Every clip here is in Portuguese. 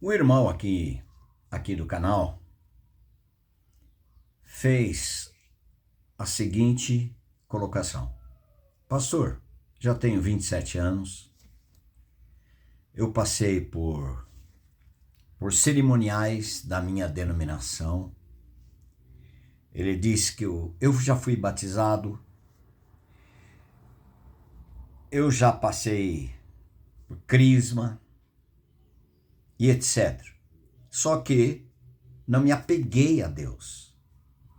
O irmão aqui do canal fez a seguinte colocação. Pastor, já tenho 27 anos, eu passei por cerimoniais da minha denominação. Ele disse que eu já fui batizado, eu já passei por crisma e etc. Só que não me apeguei a Deus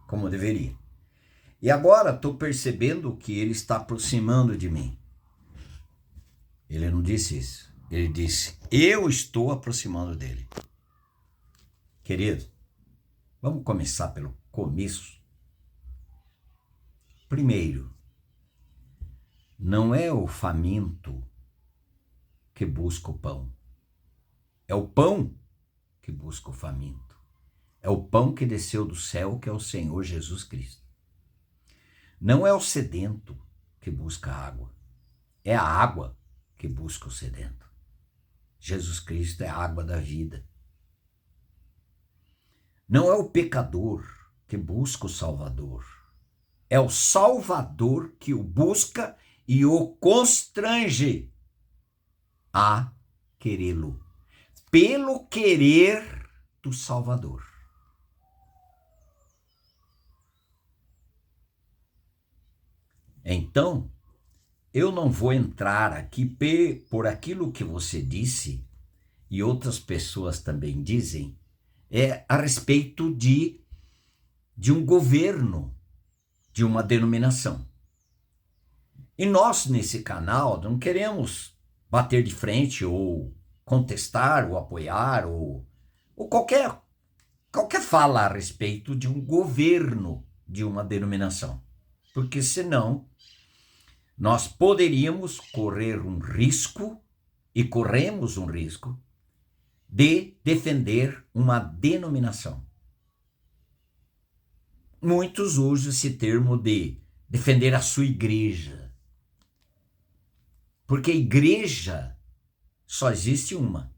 como eu deveria. E agora estou percebendo que Ele está aproximando de mim. Ele não disse isso. Ele disse, eu estou aproximando dele. Querido, vamos começar pelo começo. Primeiro, não é o faminto que busca o pão. É o pão que busca o faminto. É o pão que desceu do céu, que é o Senhor Jesus Cristo. Não é o sedento que busca água. É a água que busca o sedento. Jesus Cristo é a água da vida. Não é o pecador que busca o Salvador. É o Salvador que o busca e o constrange a querê-lo. Pelo querer do Salvador. Então, eu não vou entrar aqui por aquilo que você disse e outras pessoas também dizem, a respeito de um governo, de uma denominação. E nós, nesse canal, não queremos bater de frente ou contestar ou apoiar ou qualquer fala a respeito de um governo de uma denominação. Porque senão nós poderíamos correr um risco, e corremos um risco, de defender uma denominação. Muitos usam esse termo de defender a sua igreja. Porque igreja só existe uma,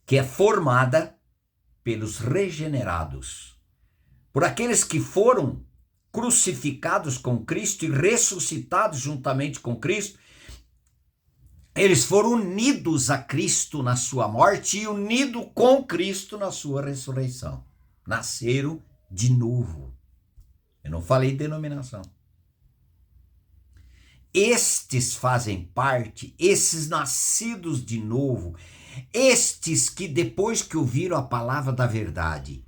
que é formada pelos regenerados, por aqueles que foram crucificados com Cristo e ressuscitados juntamente com Cristo. Eles foram unidos a Cristo na sua morte e unidos com Cristo na sua ressurreição. Nasceram de novo. Eu não falei denominação. Estes fazem parte, esses nascidos de novo, estes que depois que ouviram a palavra da verdade,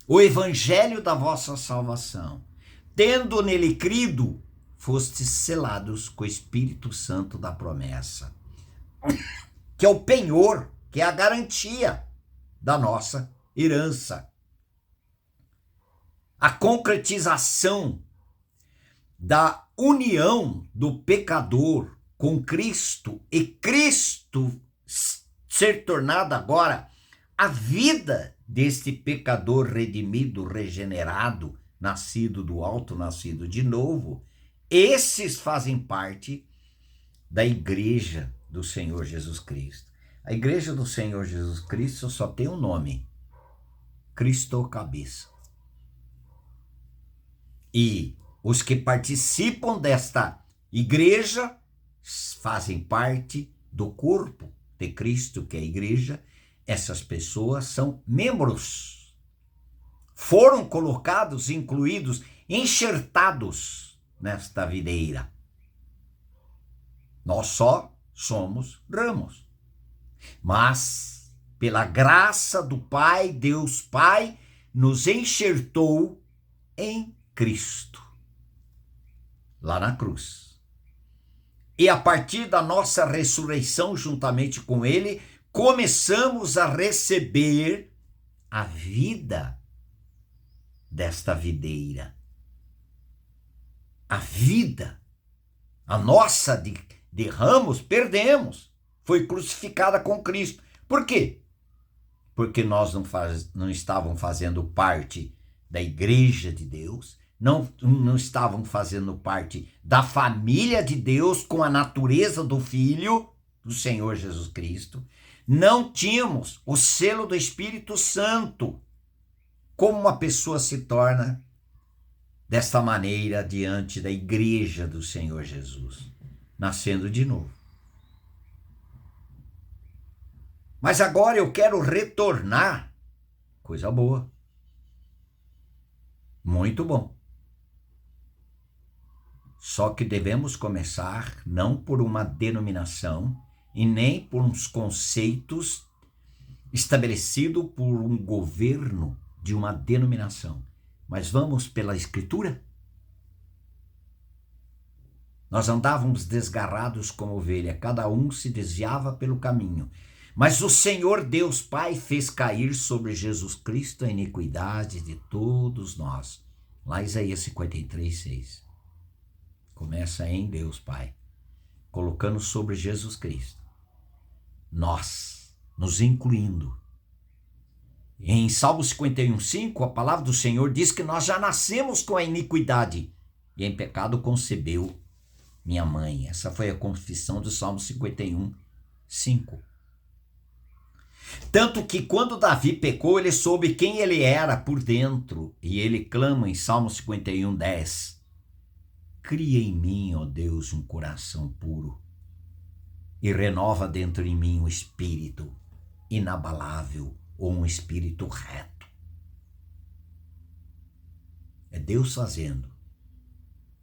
o evangelho da vossa salvação, tendo nele crido, fostes selados com o Espírito Santo da promessa, que é o penhor, que é a garantia da nossa herança. A concretização da união do pecador com Cristo e Cristo ser tornado agora a vida deste pecador redimido, regenerado, nascido do alto, nascido de novo. Esses fazem parte da igreja do Senhor Jesus Cristo. A igreja do Senhor Jesus Cristo só tem um nome: Cristo Cabeça. E os que participam desta igreja fazem parte do corpo de Cristo, que é a igreja. Essas pessoas são membros. Foram colocados, incluídos, enxertados nesta videira. Nós só somos ramos. Mas, pela graça do Pai, Deus Pai nos enxertou em Cristo, lá na cruz. E a partir da nossa ressurreição, juntamente com Ele, começamos a receber a vida desta videira. A vida, a nossa de ramos, perdemos. Foi crucificada com Cristo. Por quê? Porque nós não estávamos fazendo parte da igreja de Deus, não estavam fazendo parte da família de Deus com a natureza do Filho, do Senhor Jesus Cristo, Não tínhamos o selo do Espírito Santo. Como uma pessoa se torna desta maneira diante da igreja do Senhor Jesus? Nascendo de novo. Mas agora eu quero retornar. Coisa boa. Muito bom. Só que devemos começar não por uma denominação e nem por uns conceitos estabelecidos por um governo de uma denominação. Mas vamos pela Escritura? Nós andávamos desgarrados como ovelha, cada um se desviava pelo caminho. Mas o Senhor Deus Pai fez cair sobre Jesus Cristo a iniquidade de todos nós. Lá Isaías 53, 6. Começa em Deus Pai, colocando sobre Jesus Cristo. Nós, nos incluindo. Em Salmo 51, 5, a palavra do Senhor diz que nós já nascemos com a iniquidade. E em pecado concebeu minha mãe. Essa foi a confissão do Salmo 51, 5. Tanto que quando Davi pecou, ele soube quem ele era por dentro. E ele clama em Salmo 51, 10. Cria em mim, ó Deus, um coração puro. E renova dentro de mim um espírito inabalável ou um espírito reto. É Deus fazendo.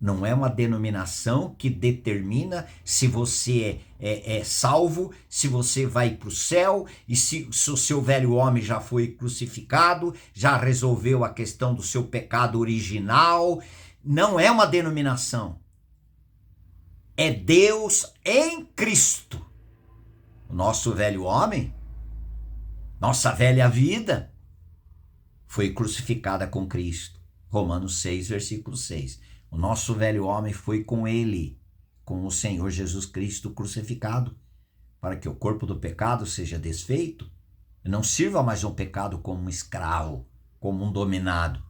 Não é uma denominação que determina se você é salvo, se você vai para o céu, e se o seu velho homem já foi crucificado, já resolveu a questão do seu pecado original. Não é uma denominação. É Deus em Cristo. O nosso velho homem, nossa velha vida, foi crucificada com Cristo. Romanos 6, versículo 6. O nosso velho homem foi com ele, com o Senhor Jesus Cristo crucificado, para que o corpo do pecado seja desfeito e não sirva mais um pecado como um escravo, como um dominado.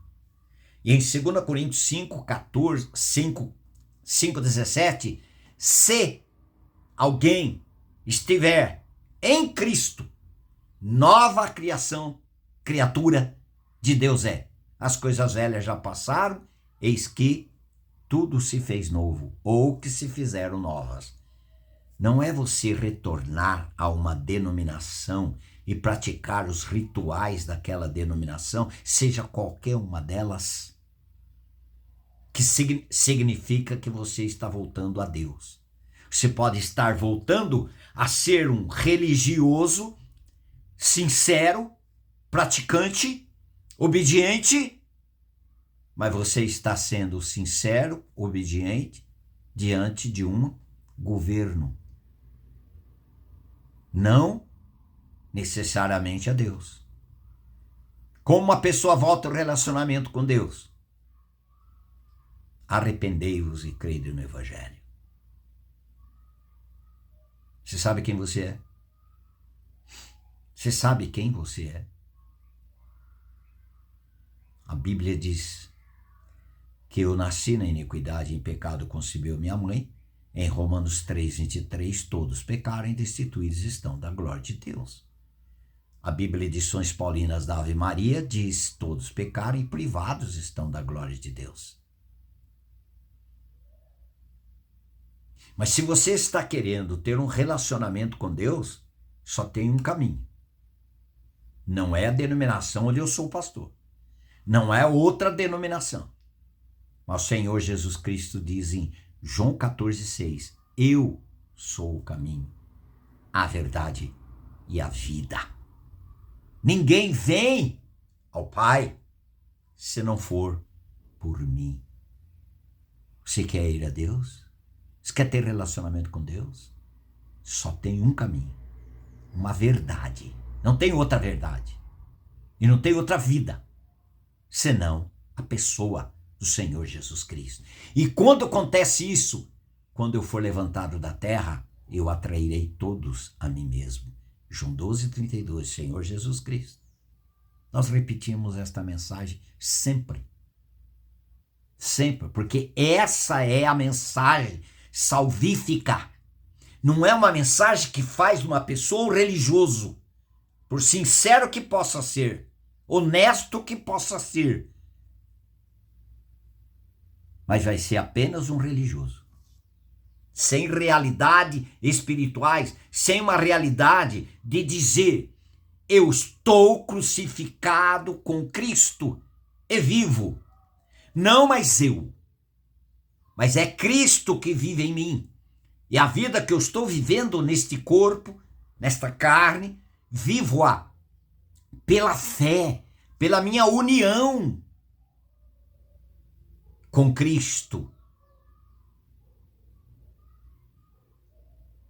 E em 2 Coríntios 5:17, se alguém estiver em Cristo, nova criatura de Deus é. As coisas velhas já passaram, eis que tudo se fez novo, ou que se fizeram novas. Não é você retornar a uma denominação e praticar os rituais daquela denominação, seja qualquer uma delas, que significa que você está voltando a Deus. Você pode estar voltando a ser um religioso, sincero, praticante, obediente, mas você está sendo sincero, obediente, diante de um governo. Não necessariamente a Deus. Como uma pessoa volta ao relacionamento com Deus? Arrependei-vos e crede no Evangelho. Você sabe quem você é? Você sabe quem você é? A Bíblia diz que eu nasci na iniquidade e em pecado concebeu minha mãe. Em Romanos 3, 23, todos pecaram e destituídos estão da glória de Deus. A Bíblia, edições paulinas da Ave Maria, diz todos pecaram e privados estão da glória de Deus. Mas se você está querendo ter um relacionamento com Deus, só tem um caminho. Não é a denominação onde eu sou pastor. Não é outra denominação. Mas o Senhor Jesus Cristo diz em João 14, 6, eu sou o caminho, a verdade e a vida. Ninguém vem ao Pai se não for por mim. Você quer ir a Deus? Você quer ter relacionamento com Deus? Só tem um caminho, uma verdade. Não tem outra verdade. E não tem outra vida, senão a pessoa do Senhor Jesus Cristo. E quando acontece isso, quando eu for levantado da terra, eu atrairei todos a mim mesmo. João 12, 32, Senhor Jesus Cristo. Nós repetimos esta mensagem sempre. Sempre, porque essa é a mensagem salvífica. Não é uma mensagem que faz uma pessoa um religioso, por sincero que possa ser, honesto que possa ser, mas vai ser apenas um religioso, sem realidade espirituais, sem uma realidade de dizer: eu estou crucificado com Cristo e vivo. Não mais eu, mas é Cristo que vive em mim. E a vida que eu estou vivendo neste corpo, nesta carne, vivo-a pela fé, pela minha união com Cristo.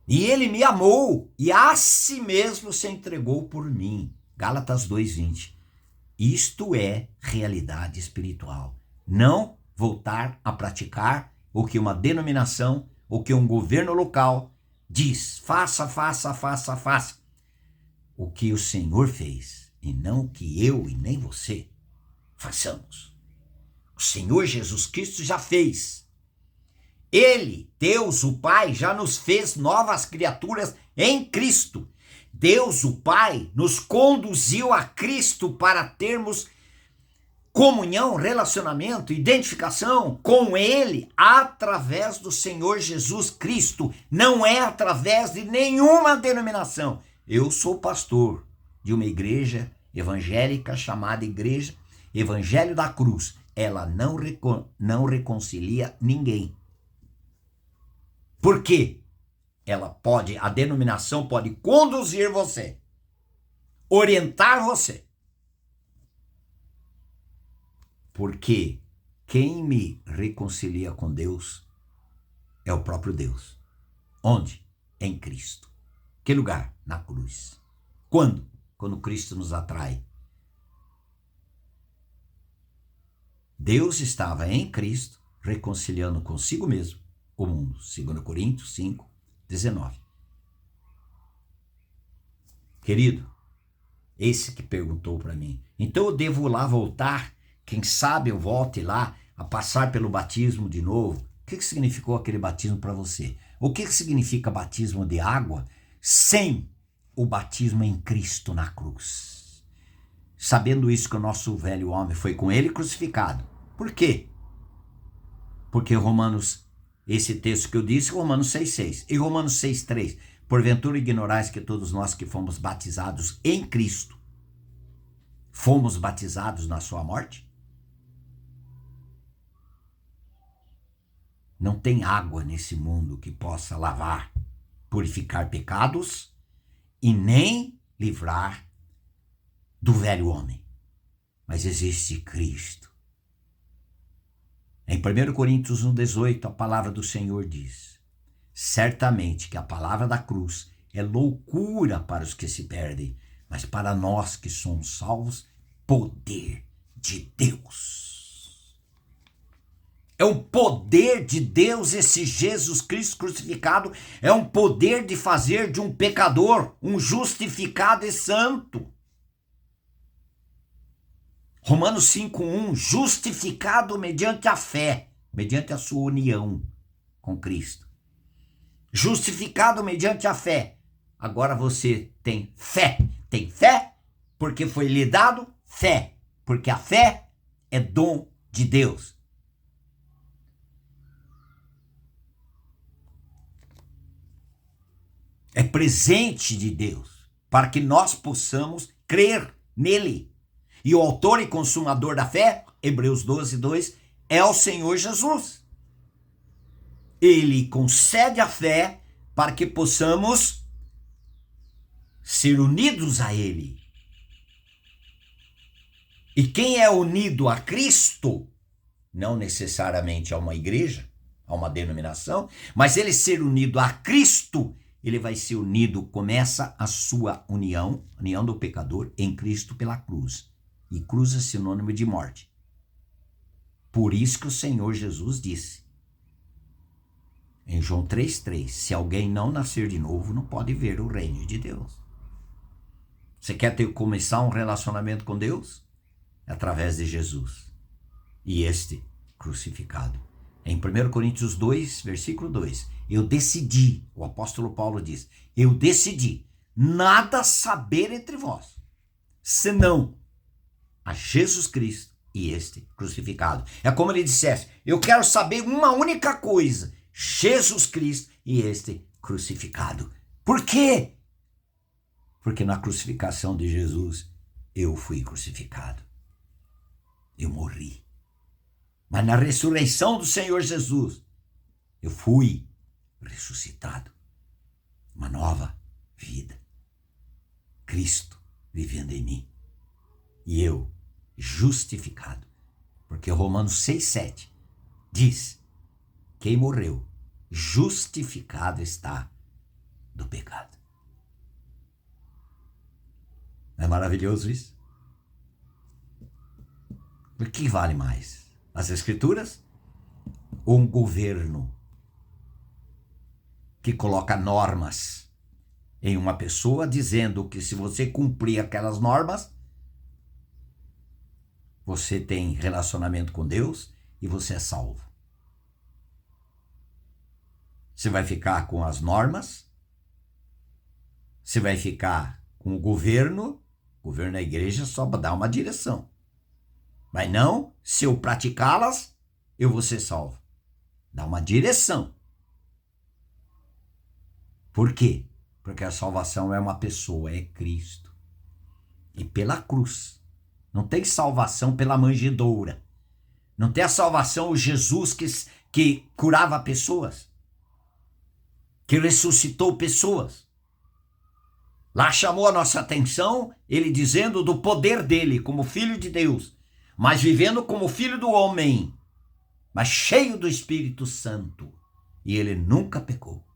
E ele me amou e a si mesmo se entregou por mim. Gálatas 2:20. Isto é realidade espiritual. Não voltar a praticar o que uma denominação, o que um governo local diz. Faça, faça, faça, faça. O que o Senhor fez e não o que eu e nem você façamos. O Senhor Jesus Cristo já fez. Ele, Deus, o Pai, já nos fez novas criaturas em Cristo. Deus, o Pai, nos conduziu a Cristo para termos comunhão, relacionamento, identificação com Ele através do Senhor Jesus Cristo. Não é através de nenhuma denominação. Eu sou pastor de uma igreja evangélica chamada Igreja Evangelho da Cruz. Ela não reconcilia ninguém. Por quê? A denominação pode conduzir você, orientar você. Porque quem me reconcilia com Deus é o próprio Deus. Onde? Em Cristo. Que lugar? Na cruz. Quando? Quando Cristo nos atrai. Deus estava em Cristo reconciliando consigo mesmo o mundo. 2 Coríntios 5:19. Querido, esse que perguntou para mim, então eu devo lá voltar? Quem sabe eu volte lá a passar pelo batismo de novo? O que significou aquele batismo para você? O que significa batismo de água sem o batismo em Cristo na cruz? Sabendo isso, que o nosso velho homem foi com ele crucificado. Por quê? Porque esse texto que eu disse, Romanos 6:6 e Romanos 6:3, porventura ignorais que todos nós que fomos batizados em Cristo, fomos batizados na sua morte? Não tem água nesse mundo que possa lavar, purificar pecados e nem livrar do velho homem. Mas existe Cristo. Em 1 Coríntios 1:18, a palavra do Senhor diz: certamente que a palavra da cruz é loucura para os que se perdem, mas para nós que somos salvos, poder de Deus. É um poder de Deus esse Jesus Cristo crucificado, é um poder de fazer de um pecador um justificado e santo. Romanos 5:1, justificado mediante a fé, mediante a sua união com Cristo. Justificado mediante a fé. Agora você tem fé. Tem fé porque foi lhe dado fé. Porque a fé é dom de Deus. É presente de Deus para que nós possamos crer nele. E o autor e consumador da fé, Hebreus 12:2, é o Senhor Jesus. Ele concede a fé para que possamos ser unidos a ele. E quem é unido a Cristo, não necessariamente a uma igreja, a uma denominação, mas ele ser unido a Cristo, ele vai ser unido, começa a sua união do pecador em Cristo pela cruz. E cruz é sinônimo de morte. Por isso que o Senhor Jesus disse, em João 3:3, se alguém não nascer de novo, não pode ver o reino de Deus. Você quer começar um relacionamento com Deus? É através de Jesus. E este crucificado. Em 1 Coríntios 2, versículo 2, eu decidi, o apóstolo Paulo diz, eu decidi nada saber entre vós, senão a Jesus Cristo e este crucificado. É como ele dissesse, eu quero saber uma única coisa, Jesus Cristo e este crucificado. Por quê? Porque na crucificação de Jesus, eu fui crucificado. Eu morri. Mas na ressurreição do Senhor Jesus, eu fui ressuscitado. Uma nova vida. Cristo vivendo em mim. E eu justificado. Porque Romanos 6,7 diz, quem morreu, justificado está do pecado. Não é maravilhoso isso? O que vale mais? As Escrituras ou um governo que coloca normas em uma pessoa dizendo que se você cumprir aquelas normas, você tem relacionamento com Deus e você é salvo? Você vai ficar com as normas? Você vai ficar com o governo da igreja só para dar uma direção. Mas não, se eu praticá-las, eu vou ser salvo. Dá uma direção. Por quê? Porque a salvação é uma pessoa, é Cristo. E pela cruz. Não tem salvação pela manjedoura. Não tem a salvação o Jesus que curava pessoas. Que ressuscitou pessoas. Lá chamou a nossa atenção, ele dizendo do poder dele como filho de Deus, mas vivendo como filho do homem, mas cheio do Espírito Santo. E ele nunca pecou.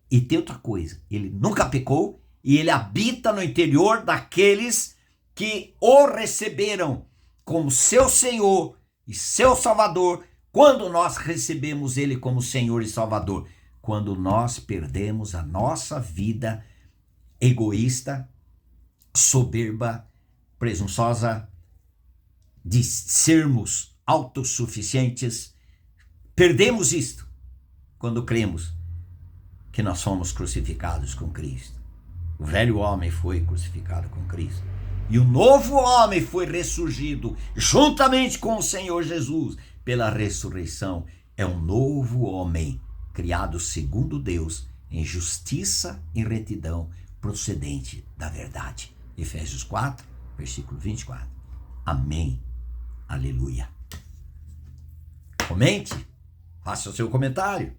E tem outra coisa, ele nunca pecou e ele habita no interior daqueles que o receberam como seu Senhor e seu Salvador, quando nós recebemos ele como Senhor e Salvador, quando nós perdemos a nossa vida egoísta, soberba, presunçosa, de sermos autossuficientes. Perdemos isto quando cremos que nós somos crucificados com Cristo. O velho homem foi crucificado com Cristo. E o novo homem foi ressurgido juntamente com o Senhor Jesus pela ressurreição. É um novo homem criado segundo Deus em justiça e retidão procedente da verdade. Efésios 4, versículo 24. Amém. Aleluia. Comente, faça o seu comentário.